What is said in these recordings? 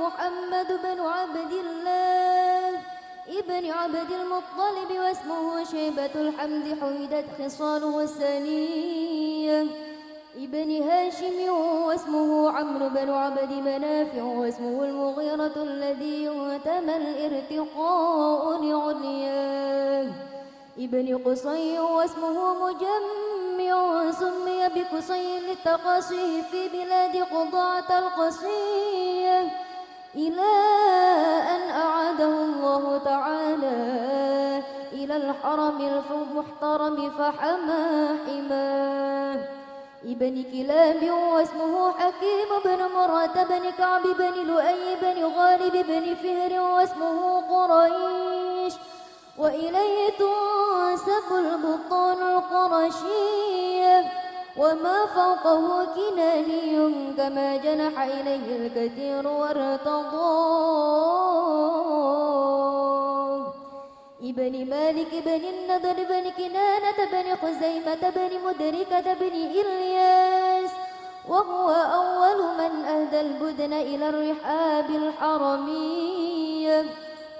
محمد بن عبد الله ابن عبد المطلب واسمه شيبة الحمد حمدت خصاله السنية ابن هاشم واسمه عمرو بن عبد مناف واسمه المغيرة الذي يهتم الارتقاء لعلياه ابن قصي واسمه مجمع سمي بقصي للتقاصي في بلاد قضاعة القصية إلى أن أعاده الله تعالى إلى الحرم المحترم فحمى حماه ابن كلاب واسمه حكيم بن مرة بن كعب بن لؤي بن غالب بن فهر واسمه قريش وإليه تنسب البطان القرشية وما فوقه كناني كما جنح إليه الكثير وارتضاه ابن مالك بن النضر بن كنانة بن خزيمة بن مدركة بن إلياس وهو أول من أهدى البدن إلى الرحاب الحرمية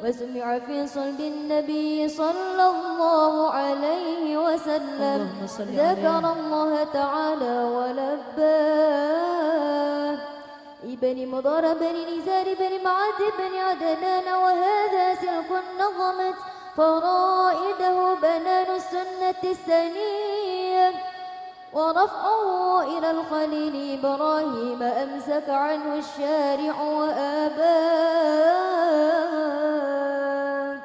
وسمع في صلب النبي صلى الله عليه وسلم ذكر الله تعالى ولباه ابن مضر بن نزار بن معد بن عدنان وهذا سلك نظمت فرائده بنان السنة السنية ورفعه إلى الخليل إبراهيم أمسك عنه الشارع وآباه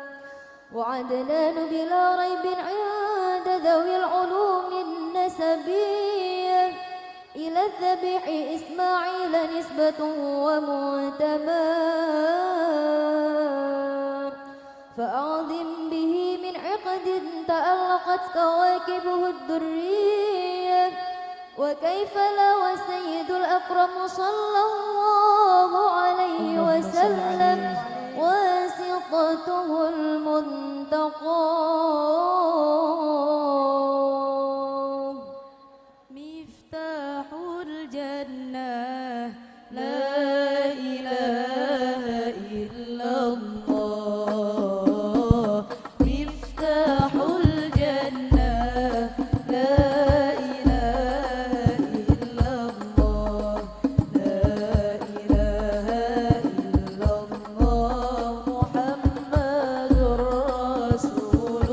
وعدنان بلا ريب عند ذوي العلوم النسبية إلى الذبيح إسماعيل نسبة ومعتمى فأعظم به من عقد تألقت كواكبه الدرية وكيف لا والسيد الأكرم صلى الله عليه وسلم واسطته المنتقى مفتاح الجنة لا إله إلا الله مفتاح الجنة لا إله إلا الله لا إله إلا الله محمد رسول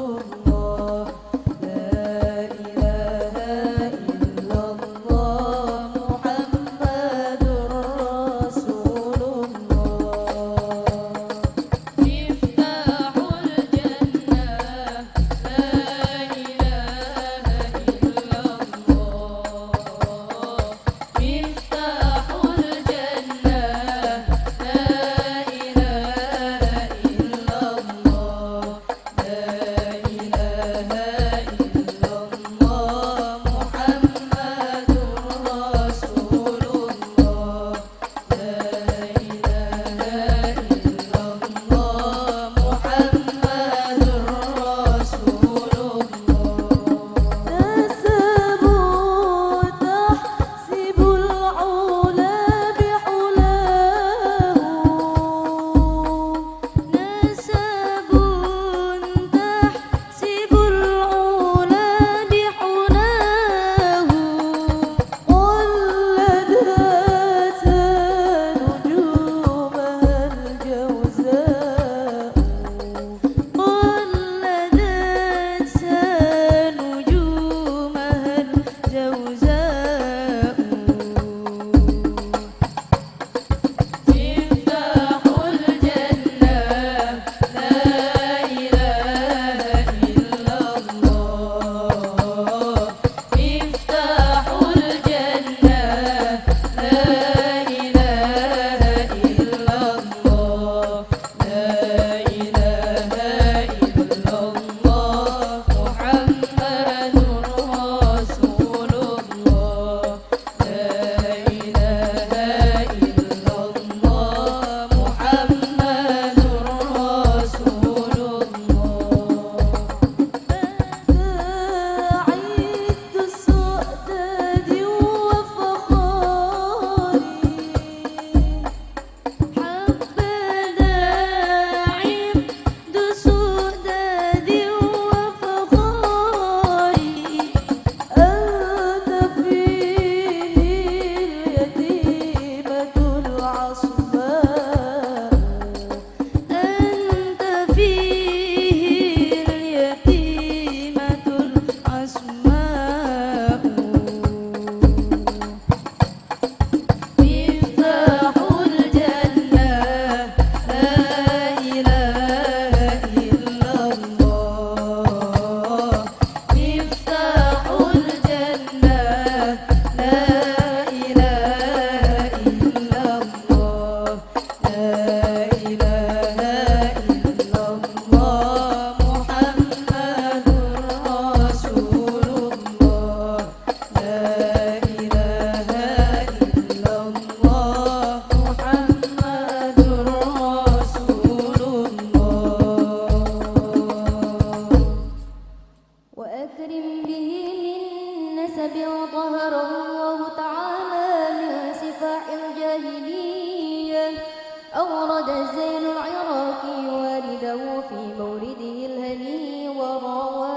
بمولده الهني ورواه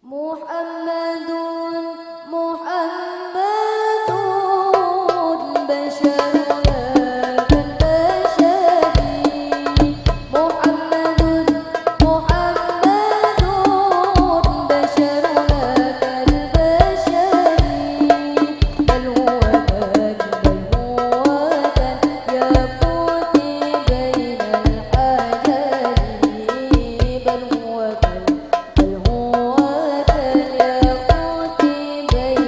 محمد محمد بشر لا كالبشر محمد محمد بشر لا كالبشر بل هو كان يقود بين الحجر بل هو كان يقود بين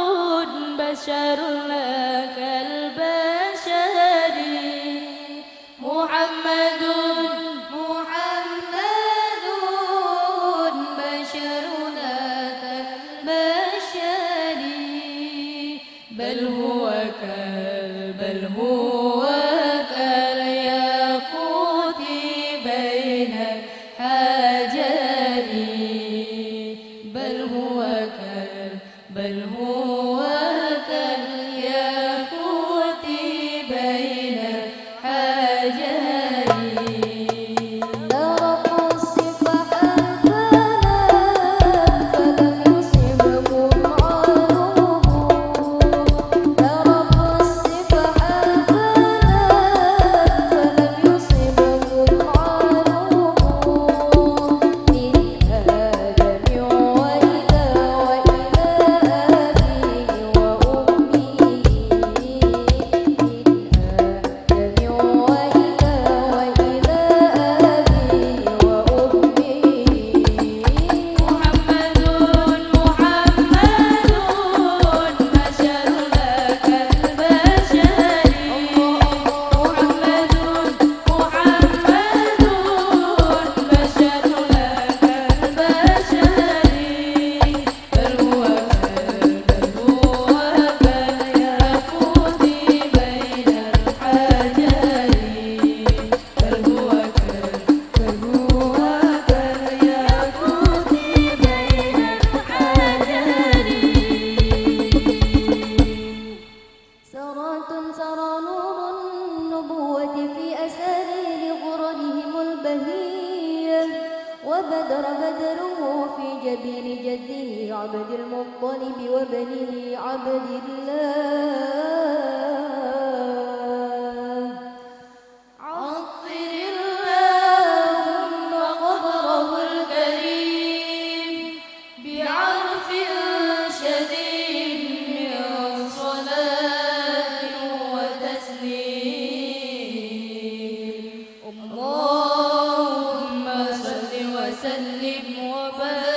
بشر لا كالبشر محمد محمد بشر لا كالبشر بل هو كالياقوت بين الحجر بل هو كالياقوت بين الحجر درب السفح الفلك فلم يصبكم عدوه درب السفح الفلك فلم يصبكم عدوه إن آدم وإلى أبيه وأمه سرى نور النبوة في أسارير غررهم البهية بدره في جبين جده عبد المطلب وبنيه عبد الله عطر اللهم قبره الكريم بعرف شديد من صلاة وتسليم اللهم صل وسلم وبارك